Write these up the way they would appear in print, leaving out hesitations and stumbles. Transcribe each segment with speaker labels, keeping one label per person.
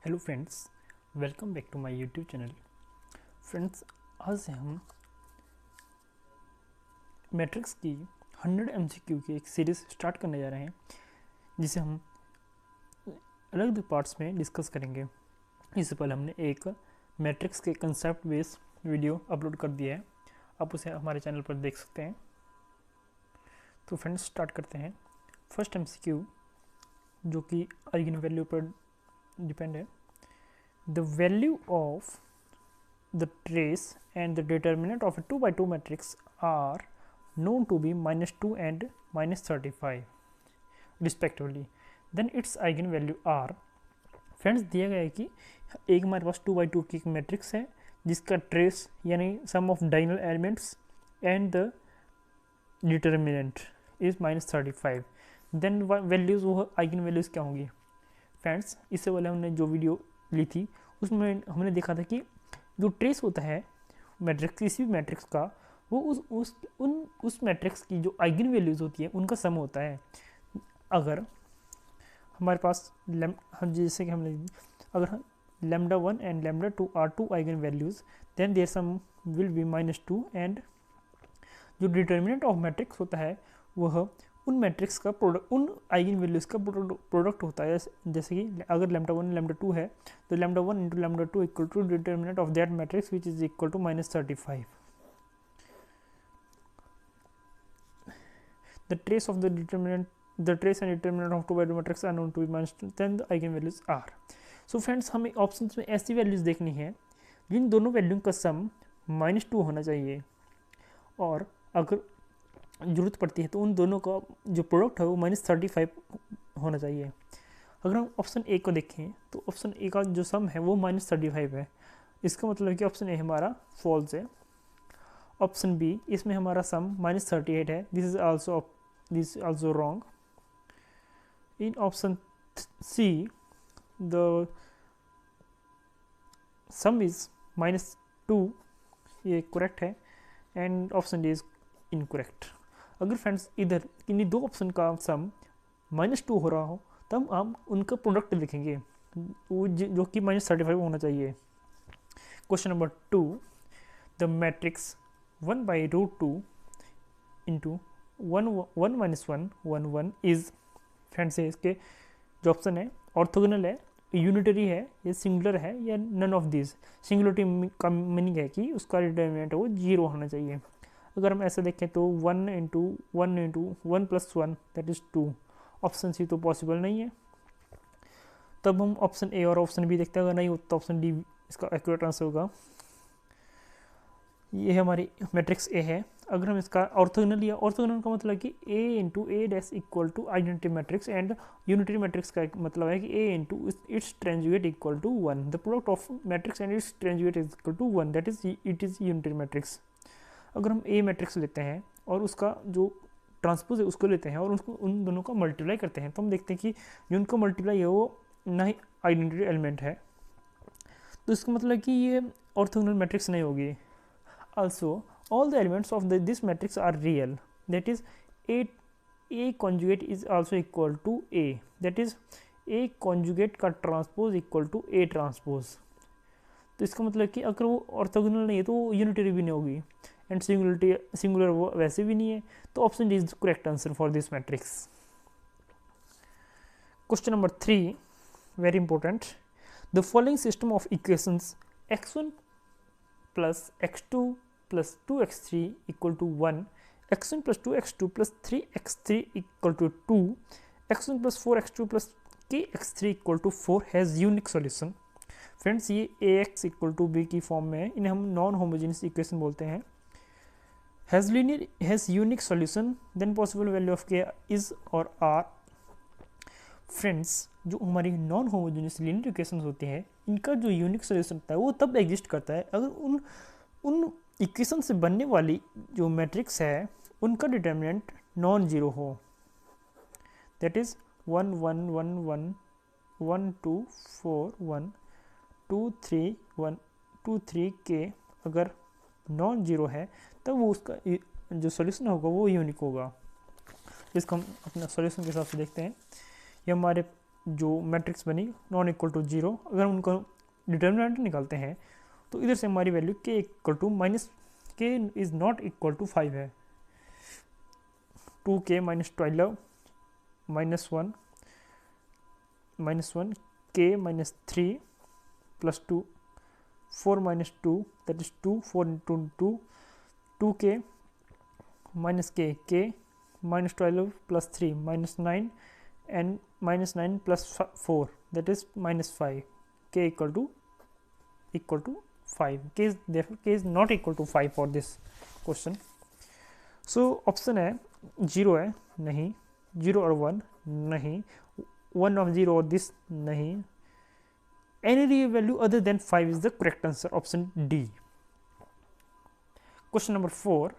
Speaker 1: Hello friends, welcome back to my YouTube channel. Friends, आज से हम मैट्रिक्स की 100 MCQ की एक सीरीज़ स्टार्ट करने जा रहे हैं, जिसे हम अलग अलग पार्ट्स में डिस्कस करेंगे। इससे पहले हमने एक मैट्रिक्स के कंसेप्ट बेस्ड वीडियो अपलोड कर दिया है, आप उसे हमारे चैनल पर देख सकते हैं। तो फ्रेंड्स, स्टार्ट करते हैं। फर्स्ट MCQ, जो कि आइगन वैल्यू पर डिपेंड है। The value of the trace and the determinant of a 2 by 2 matrix are known to be -2 and -35 respectively. Then its eigenvalue are, friends, दिया गया है कि एक हमारे पास 2 by 2 की एक मैट्रिक्स है जिसका ट्रेस यानी sum of diagonal elements and the determinant is -35। Then values, वो आइगन वैल्यूज क्या होंगी? फ्रेंड्स, इससे पहले हमने जो वीडियो ली थी उसमें हमने देखा था कि जो ट्रेस होता है मैट्रिक्स, किसी भी मैट्रिक्स का, वो उस मैट्रिक्स की जो आइगन वैल्यूज़ होती है उनका सम होता है। अगर हमारे पास जैसे कि हमने अगर λ1 and λ2 are two eigen values, then their sum will be -2 and जो डिटर्मिनेंट ऑफ मैट्रिक्स होता है वह उन मैट्रिक्स का प्रोडक्ट, उन आइगन वैल्यूज़ का प्रोडक्ट होता है। जैसे कि अगर λ1 λ2 है तो λ1 into λ2 equal to determinant of that matrix which is equal to -35। The trace of the determinant, the trace and determinant of 2 by 2 matrix are known to be -2, then the eigen values are. So friends, हमें options में ऐसी values देखनी है जिन दोनों value का सम -2 होना चाहिए, और अगर ज़रूरत पड़ती है तो उन दोनों का जो प्रोडक्ट है वो -35 होना चाहिए। अगर हम ऑप्शन ए को देखें तो ऑप्शन ए का जो सम है वो -35 है। इसका मतलब है कि ऑप्शन ए हमारा फॉल्स है। ऑप्शन बी, इसमें हमारा सम -38 है। This is also wrong. In option see the some is -2, ये करेक्ट है, and option D is incorrect. अगर फ्रेंड्स इधर इन्हीं दो ऑप्शन का सम -2 हो रहा हो तब हम उनका प्रोडक्ट लिखेंगे, वो जो कि -35 होना चाहिए। Question number 2, the matrix 1 by √2 into 1 1 -1 1 1 is, friends, इसके जो ऑप्शन है ऑर्थोगोनल है, यूनिटरी है, या सिंगुलर है, या नन ऑफ दिस। सिंगुलरिटी का मीनिंग है कि उसका डिटर्मिनेंट वो 0 होना चाहिए। अगर हम ऐसा देखें तो 1 into 1 plus 1 that is 2। Option C तो पॉसिबल नहीं है, तब हम ऑप्शन ए और ऑप्शन बी देखते हैं। अगर नहीं हो तो ऑप्शन डी इसका एक्यूरेट आंसर होगा। ये हमारी मैट्रिक्स ए है। अगर हम इसका ऑर्थोगोनल लिया, ऑर्थोगोनल का मतलब कि A into A dash equal to identity matrix, and unitary matrix का मतलब है कि A into its transjugate equal to 1। The product of matrix and its transjugate is equal to 1, that is it is unitary matrix. अगर हम ए matrix लेते हैं और उसका जो ट्रांसपोज है उसको लेते हैं और उसको उन दोनों का मल्टीप्लाई करते हैं, तो हम देखते हैं कि जो उनका मल्टीप्लाई है वो ना ही आइडेंटिटी एलिमेंट है, तो इसका मतलब कि ये ऑर्थोगोनल मैट्रिक्स नहीं होगी। Also all the elements of this matrix are real, that is A conjugate is also equal to A, that is A conjugate का transpose equal to A transpose. तो इसका मतलब कि अगर वो ऑर्थोगोनल नहीं है तो वो यूनिटरी भी नहीं होगी, एंड सिंगुलर वो वैसे भी नहीं है। तो option D is the correct answer for this matrix. Question number 3, very important. The following system of equations x1 plus x2 plus 2x3 equal to 1, x1 plus 2x2 plus 3x3 equal to 2, x1 plus 4x2 plus kx3 equal to 4 has unique solution. Friends, ये ax equal to b की form में है, इन्हें हम non homogeneous equation बोलते हैं। has unique solution, then possible value of k is or are। Friends, जो हमारी नॉन होमोजेनियस लीनियर इक्वेशंस होती हैं, इनका जो यूनिक सोल्यूशन होता है वो तब एग्जिस्ट करता है अगर उन इक्वेशन से बनने वाली जो मैट्रिक्स है उनका डिटर्मिनेंट नॉन जीरो हो। दैट इज 1 1 1 1 1 2 4 1 2 3 1 2 3 के अगर नॉन जीरो है तब वो उसका जो सॉल्यूशन होगा वो यूनिक होगा। इसको हम अपना सॉल्यूशन के हिसाब से देखते हैं। ये हमारे जो मैट्रिक्स बनी नॉन इक्वल टू 0, अगर हम उनको डिटर्मिनेंट निकालते हैं तो इधर से हमारी value k equal to minus K is not equal to 5 है। 2k minus 12 minus 1 k minus 3 plus 2 4 minus 2 that is 2 4 into 2 2k minus k minus 12 plus 3 minus 9 and minus 9 plus 4 that is minus 5, k equal to 5, therefore k is not equal to 5 for this question. So option है 0 है नहीं, 0 और 1 नहीं, 1 of 0 और this नहीं, any real value other than 5 is the correct answer, option D. Question number 4,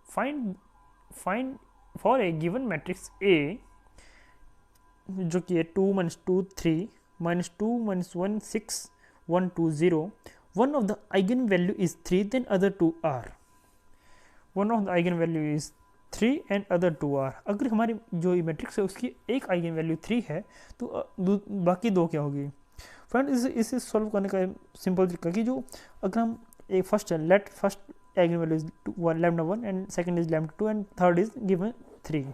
Speaker 1: find for a given matrix A जो कि है 2 minus 2 3 minus 2 minus 1 6 1 2 0, one of the eigenvalue is 3 then other two are, one of the eigenvalue is 3 and other two are. अगर हमारी जो matrix है उसकी एक eigen value 3 है तो बाकी दो क्या होगी। फ्रेंड इसे सॉल्व करने का सिंपल तरीका कि जो अगर हम एक फर्स्ट है let first eigen value is lambda 1 and second is lambda 2 and third is given 3,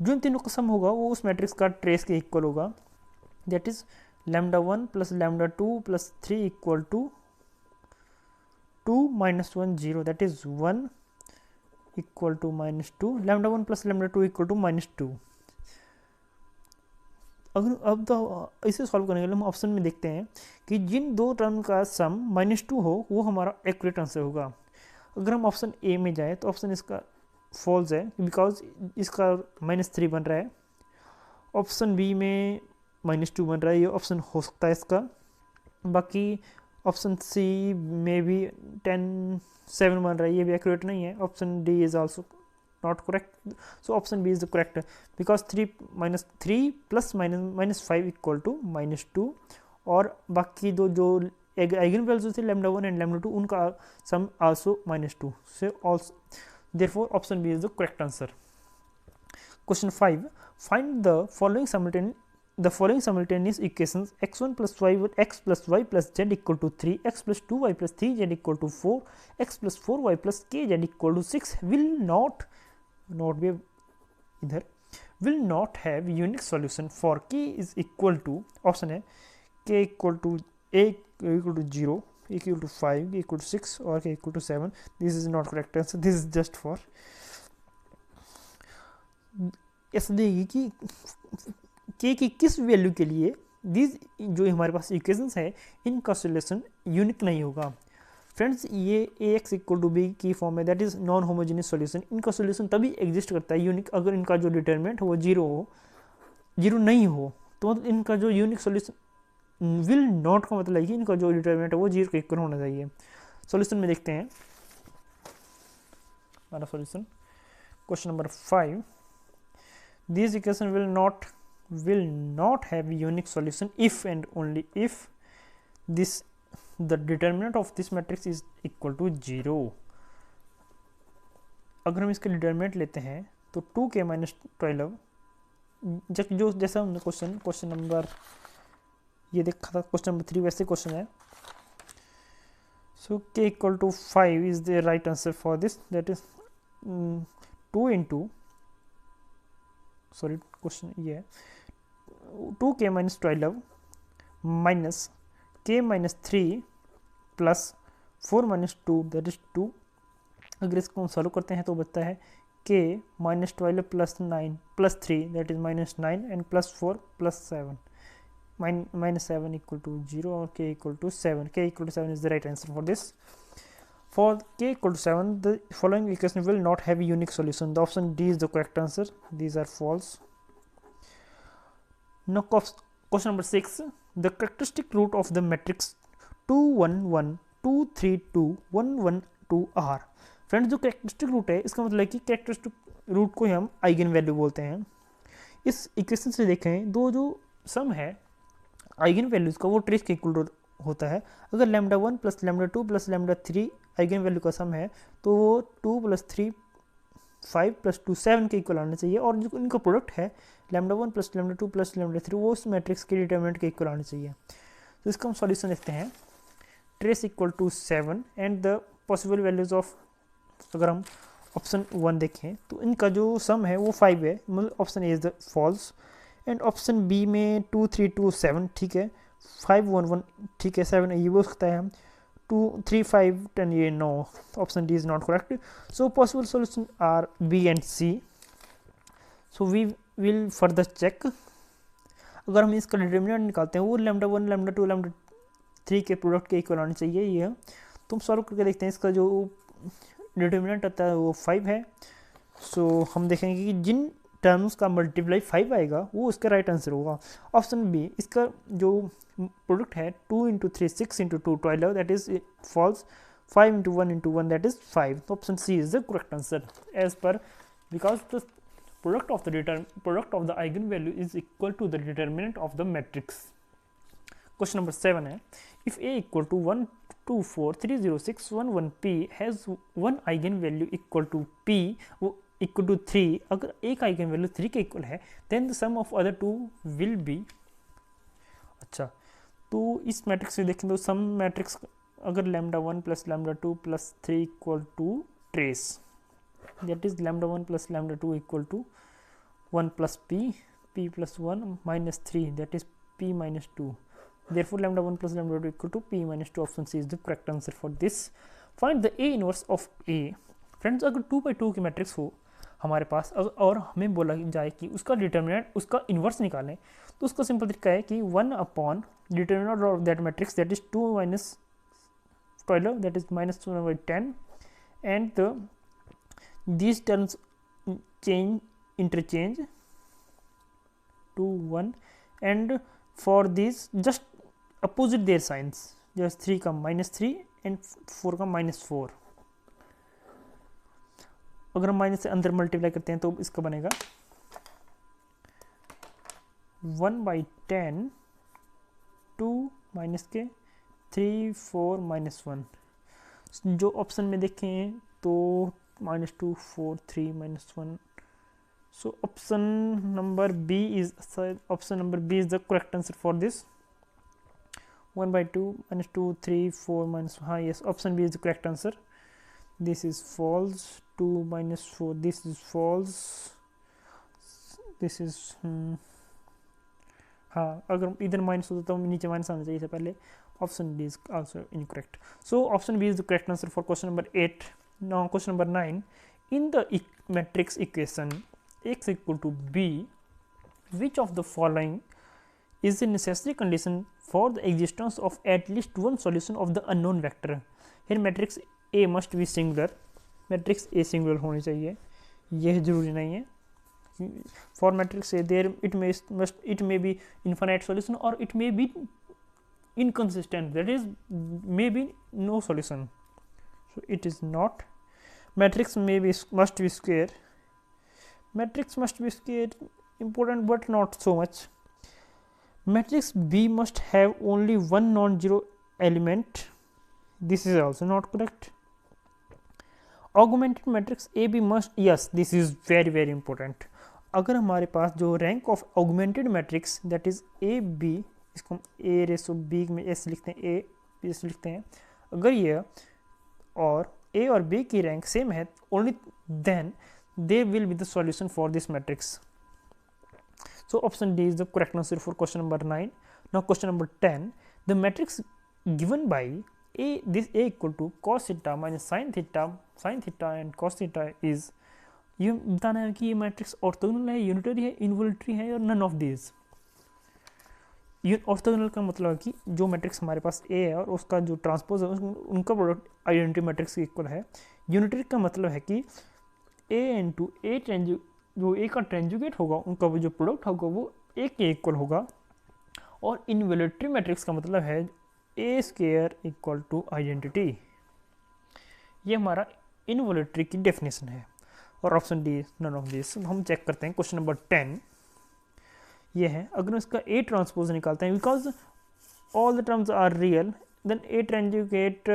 Speaker 1: जो इन तीनों का सम होगा वो उस मैट्रिक्स का ट्रेस के इक्वल होगा, that is lambda 1 plus lambda 2 plus 3 equal to 2 माइनस 1 0, that is 1 equal to minus 2, lambda 1 plus lambda 2 equal to minus 2। अगर अब तो इसे सॉल्व करने के लिए हम ऑप्शन में देखते हैं कि जिन दो टर्म का सम माइनस 2 हो वो हमारा एक्यूरेट आंसर होगा। अगर हम ऑप्शन ए में जाए तो ऑप्शन इसका फॉल्स है बिकॉज इसका -3 बन रहा है, ऑप्शन बी में -2 बन रहा है, ये ऑप्शन हो सकता है इसका, बाकी ऑप्शन सी में भी 7 बन रहा है, ये भी एक्यूरेट नहीं है, option D is also not correct, so option B is the correct because 3 plus minus 5 equal to -2 और बाकी दो जो आइगन वैल्यूज थे लैम्डा 1 एंड लैम्डा 2 उनका sum also -2, so also therefore option B is the correct answer. Question 5, find the following simultaneous equations x1 plus y x plus y plus z equal to 3, x plus 2y plus 3z equal to 4, x plus 4y plus kz equal to 6 will not have unique solution for k is equal to, option है k equal to a equal to 0, equal to 5, equal to 6 or k equal to 7. This is not correct answer, this is just for ऐसा देगी कि k की किस value के लिए this जो हमारे पास इक्वेशंस है इनका सोल्यूशन यूनिक नहीं होगा। फ्रेंड्स ये ax इक्वल टू बी की फॉर्म है, that is non homogeneous solution, इनका सोल्यूशन तभी एग्जिस्ट करता है यूनिक अगर इनका जो डिटरमिनेंट वो 0 नहीं हो, तो इनका जो यूनिक सॉल्यूशन विल नॉट का मतलब है कि इनका जो डिटरमिनेंट है वो 0 के इक्वल होना चाहिए। सॉल्यूशन में देखते हैं हमारा solution, question number 5, this equation will not have unique solution if and only if the determinant of this matrix is equal to 0। अगर हम इसका डिटरमिनेंट लेते हैं तो 2k माइनस 12 जो जैसा हमने क्वेश्चन नंबर ये देखा था क्वेश्चन नंबर 3 वैसे क्वेश्चन है, so k equal to 5 is the right answer for this, that is 2 into sorry question ये है 2k minus 12 minus k minus 3 plus 4 minus 2 that is 2। अगर इसको हम सॉल्व करते हैं तो बचता है k minus 12 plus 9 plus 3 that is minus 9 and plus 4 plus 7 minus 7 equal to 0 or k equal to 7, k equal to 7 is the right answer for this. For k equal to 7 the following equation will not have a unique solution, the option D is the correct answer, these are false. Now question number 6, the characteristic root of the matrix 2 1 1 2 3 2 1 1 2 are। Friends जो characteristic root है इसका मतलब है कि characteristic root को हम eigen value बोलते हैं। इस इक्वेशन से देखें दो जो सम है आइगन वैल्यूज़ का वो ट्रेस के इक्वल होता है। अगर lambda 1 plus lambda 2 plus lambda 3 eigen value का सम है तो वो 2 प्लस 3 5 प्लस 2 7 के इक्वल आना चाहिए, और जो इनका प्रोडक्ट है lambda 1 plus lambda 2 plus lambda 3 वो उस मैट्रिक्स के डिटर्मिनेंट के इक्वल आनी चाहिए। तो इसका हम सॉल्यूशन देखते हैं। Trace equal to 7 and the possible values of, अगर हम ऑप्शन 1 देखें तो इनका जो सम है वो 5 है, मतलब option A is the false. And option B में 2 3 2 7 ठीक है, 5 1 1 ठीक है, 7 ये भी हो सकता है। हम 2 3 5 10 ये no, option D is not correct. So possible solution are B and C. So we will further check. अगर हम इसका डिटर्मिनेंट निकालते हैं वो लैम्डा 1 लैम्डा 2 लैम्डा 3 के प्रोडक्ट के इक्वल आनी चाहिए। ये तो हम सॉल्व करके देखते हैं। इसका जो डिटर्मिनेंट आता है वो 5 है। सो हम देखेंगे कि जिन टर्म्स का मल्टीप्लाई 5 आएगा वो उसका राइट आंसर होगा। ऑप्शन बी, इसका जो प्रोडक्ट है 2 into 3 6 into 2 12 that is false, 5 into 1 into 1 that is 5। तो option C is the correct answer as per, because the product of the eigenvalue is equal to the determinant of the matrix. Question number 7 है, if a equal to 1 2 4 3 0 6 1 1 p has one eigenvalue equal to p वो equal to 3, अगर एक eigenvalue 3 के equal है then the sum of other two will be। अच्छा, तो इस matrix से देखें तो सम मैट्रिक्स अगर lambda 1 plus lambda 2 plus 3 equal to trace, that is lambda 1 plus lambda 2 equal to 1 plus p plus 1 minus 3 that is p minus 2, therefore lambda 1 plus lambda 2 equal to p minus 2। option C is the correct answer for this। find the A inverse of A। Friends अगर 2 by 2 की matrix हो हमारे पास और हमें बोला जाए कि उसका डिटर्मिनेंट उसका इन्वर्स निकालें, तो उसका सिंपल तरीका है कि 1 upon determinant of that matrix that is 2 minus 12 that is minus 2 by 10 and the these terms interchange to 1 and for these just opposite their signs, just 3 का -3 and 4 का -4। अगर हम माइनस से अंदर मल्टीप्लाई करते हैं तो इसका बनेगा 1 by 10 2 माइनस के 3 4 -1। जो ऑप्शन में देखें तो -2 4 3 -1, so option number B is the correct answer for this। 1 by 2 -2 3 4 -1, हाँ yes, option B is the correct answer। this is false, 2 -4 this is false, this is हाँ अगर इधर माइनस होता तो नीचे माइनस आना चाहिए था पहले। Option D is also incorrect. So option B is the correct answer for question number 8। Now question number 9, in the matrix equation x equal to b, which of the following is the necessary condition for the existence of at least one solution of the unknown vector? Here matrix A must be singular, matrix A singular होनी चाहिए, यह जरूरी नहीं है। For matrix A there it may be infinite solution or it may be inconsistent, that is may be no solution, so it is not। matrix must be square, matrix must be square important but not so much। matrix B must have only one non-zero element, this is also not correct। augmented matrix AB must, yes this is very important। अगर हमारे पास जो rank of augmented matrix that is A B, इसको हम A ratio B में एस लिखते हैं, ए एस लिखते हैं, अगर ये और ए और बी की रैंक सेम है only then they will be the solution for this matrix. So option D is the correct answer for question number 9। Now question number 10, the matrix given by A this A equal to cos theta minus sin theta and cos theta is, ये बताना है कि ये matrix orthogonal है, unitary है, involutory है और none of these. Orthogonal का मतलब है कि जो मैट्रिक्स हमारे पास ए है और उसका जो ट्रांसपोज है उनका प्रोडक्ट आइडेंटिटी मैट्रिक्स के इक्वल है। यूनिटरी का मतलब है कि ए इंटू ए जो ए का ट्रेंजुगेट होगा उनका वो जो प्रोडक्ट होगा वो ए के इक्वल होगा। और इनवोल्यूटरी मैट्रिक्स का मतलब है A square equal to identity. ये हमारा इनवोल्यूटरी की डेफिनेशन है और option D none of this. हम चेक करते हैं क्वेश्चन नंबर 10 ये है, अगर इसका ए ट्रांसपोज निकालते हैं because all the terms are real then A transjugate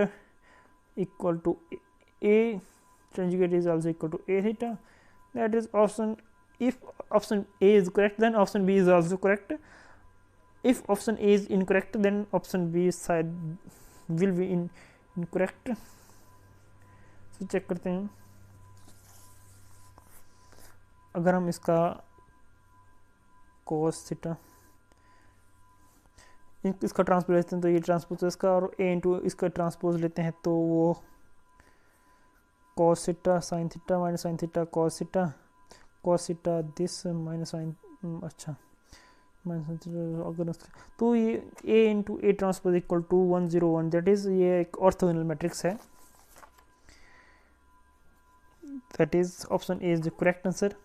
Speaker 1: equal to A transjugate is also equal to A theta, that is option if option A is correct, then option B is also correct. If option A is incorrect, then option B side will be incorrect. तो check करते हैं, अगर हम इसका cos theta इसका transpose लेते हैं तो ये ट्रांसपोज है इसका, और ए इंटू इसका ट्रांसपोज लेते हैं तो वो cos theta sin theta minus sin theta cos theta this minus sin, अच्छा माइनस, अगर तो ये A into A transpose equal to 101, that is ये एक ऑर्थोगोनल मैट्रिक्स है. That is option A is the correct answer,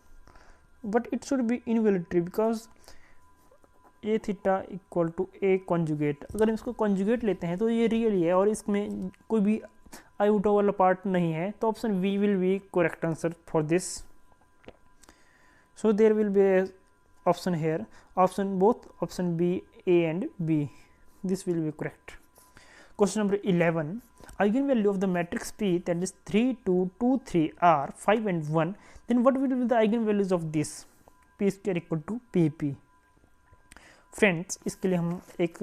Speaker 1: but it should be invalid because A theta equal to A conjugate. अगर हम इसको conjugate लेते हैं तो ये रियल ही है और इसमें कोई भी आयोटा वाला पार्ट नहीं है, तो option B will be correct answer for this. So there will be option here, option both option B, A and B, this will be correct. Question number 11, eigenvalue of the matrix P, that is 3 2 2 3 are 5 and 1, then what will be the eigenvalues of this P square equal to PP. Friends, इसके लिए हम एक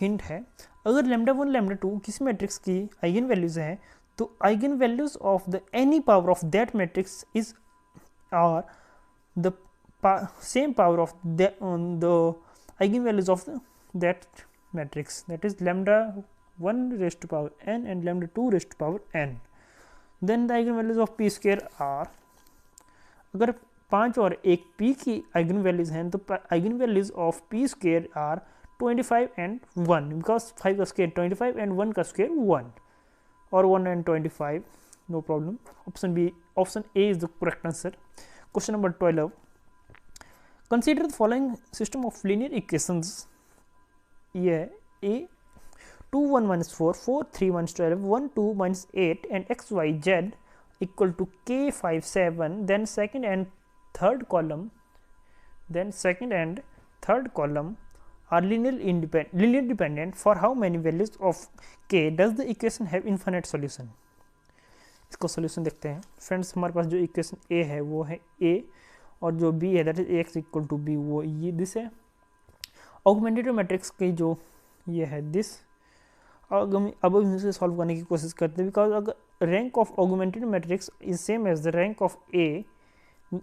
Speaker 1: hint है, अगर lambda 1 lambda 2 किसी matrix की eigen values है तो eigen values of the any power of that matrix is are the same power of the eigenvalues of that matrix, that is lambda 1 raised to power n and lambda 2 raised to power n. then the eigenvalues of p square are, अगर 5 और 1 p की eigenvalues हैं तो eigenvalues of p square are 25 and 1, because 5 का square 25 and 1 का square 1, or 1 and 25, no problem. Option B, option A is the correct answer. Question number 12, consider the following system of linear equations. ये a 2 1 minus 4 4 3 minus 12 1 2 minus 8 and x y z equal to k 5 7. Then second and third column are linear dependent. For how many values of k does the equation have infinite solution? इसको solution देखते हैं. Friends, हमारे पास जो equation a है वो है a, और जो b है that is x equal to B, वो ये दिस है. ऑगमेंटेटिव मैट्रिक्स की जो ये है दिस, अब हम इसे सॉल्व करने की कोशिश करते हैं, बिकॉज अगर rank of augmentative matrix is same as the rank of A,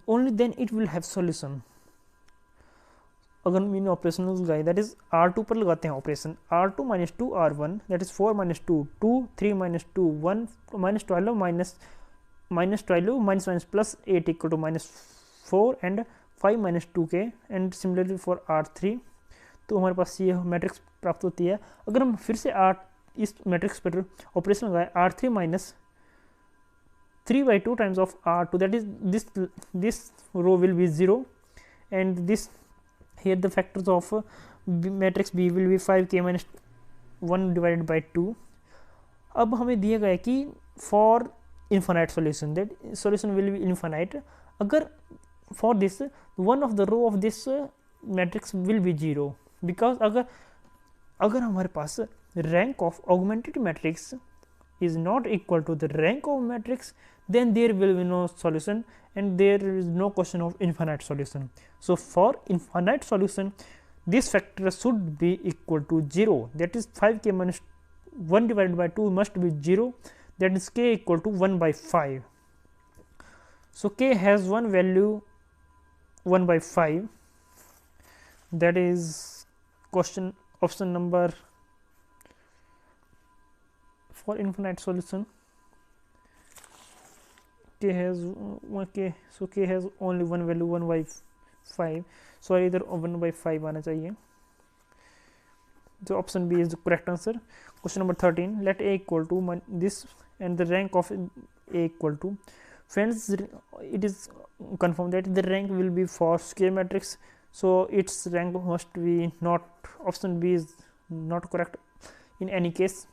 Speaker 1: only then it will have solution. अगर हम इन ऑपरेशन लगाए, दैट इज R2 पर लगाते हैं operation, R2 minus 2 R1, that is 4 minus 2 2 3 minus 2 1 minus 12 minus 12 minus plus 8 equal to minus 4 and 5 minus 2k, and similarly for R3. तो हमारे पास ये मैट्रिक्स प्राप्त होती है. अगर हम फिर से इस मैट्रिक्स पर ऑपरेशन लगाए, R3 minus 3/2 times of R2, that is this row will be 0, and this here the factors of matrix B will be 5k minus 1 divided by 2. अब हमें दिया गया है कि for infinite solution, that solution will be infinite. अगर for this one of the row of this matrix will be 0, because अगर हमारे पास rank of augmented matrix is not equal to the rank of matrix, then there will be no solution and there is no question of infinite solution. So for infinite solution, this factor should be equal to 0, that is 5k minus 1 divided by 2 must be 0, that is k equal to 1 by 5. So k has one value 1 by 5, that is question option number for infinite solution. K has 1k, so k has only one value 1 by 5, so इधर 1 by 5 आना चाहिए. So option B is the correct answer. Question number 13, let A equal to this and the rank of A equal to. Friends, it is confirmed that the rank will be for square matrix, so its rank must be not, option B is not correct in any case.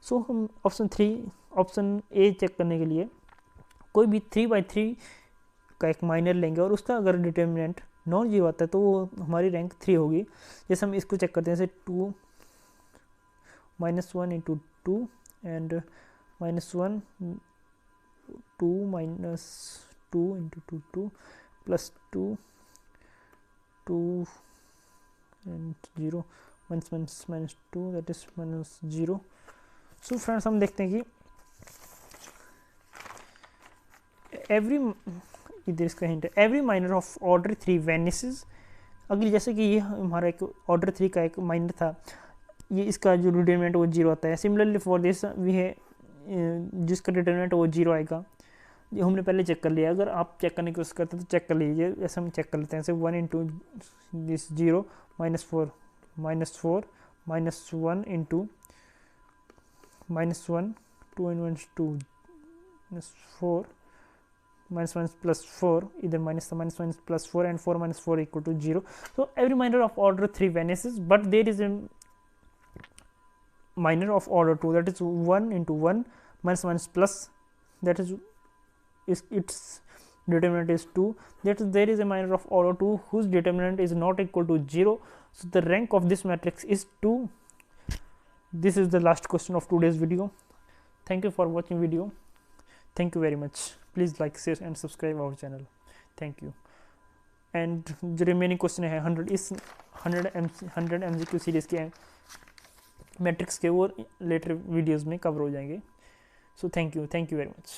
Speaker 1: So हम option A check करने के लिए कोई भी 3/3 का एक minor लेंगे और उसका अगर डिटर्मिनेंट नॉन जीरो आता है तो वो हमारी रैंक 3 होगी. जैसे हम इसको चेक करते हैं, जैसे 2 -1 into 2 and -1 2 minus 2 into 2 2 plus 2 2 and 0 minus 2 that is minus 0। So friends हम देखते हैं कि एवरी, इधर इसका हिंट है, एवरी माइनर ऑफ ऑर्डर 3 वेनिसेस। अगली जैसे कि ये हमारा एक ऑर्डर 3 का एक माइनर था, ये इसका जो डिटरमिनेंट वो 0 आता है। सिमिलरली फॉर दिस वी है, जिसका डिटरमिनेंट वो 0 आएगा। ये हमने पहले चेक कर लिया, अगर आप चेक करने की कोशिश करते हैं तो चेक कर लीजिए। ऐसे हम चेक कर लेते हैं, जैसे 1 into this 0 -4 -4 -1 into -1 2 in 1 2 -4 -1 plus 4, either -1 plus 4 and 4 minus 4 equal to 0. So every minor of order 3 vanishes, but there is a minor of order 2, that is 1 into 1 -1 plus, that is its determinant is 2, that is there is a minor of order 2 whose determinant is not equal to 0. So the rank of this matrix is 2. This is the last question of today's video. Thank you for watching video. Thank you very much. Please like, share and subscribe our channel. Thank you. And जो remaining question है 100 MCQ series के matrix के, वो letter videos में cover हो जाएंगे. So thank you very much.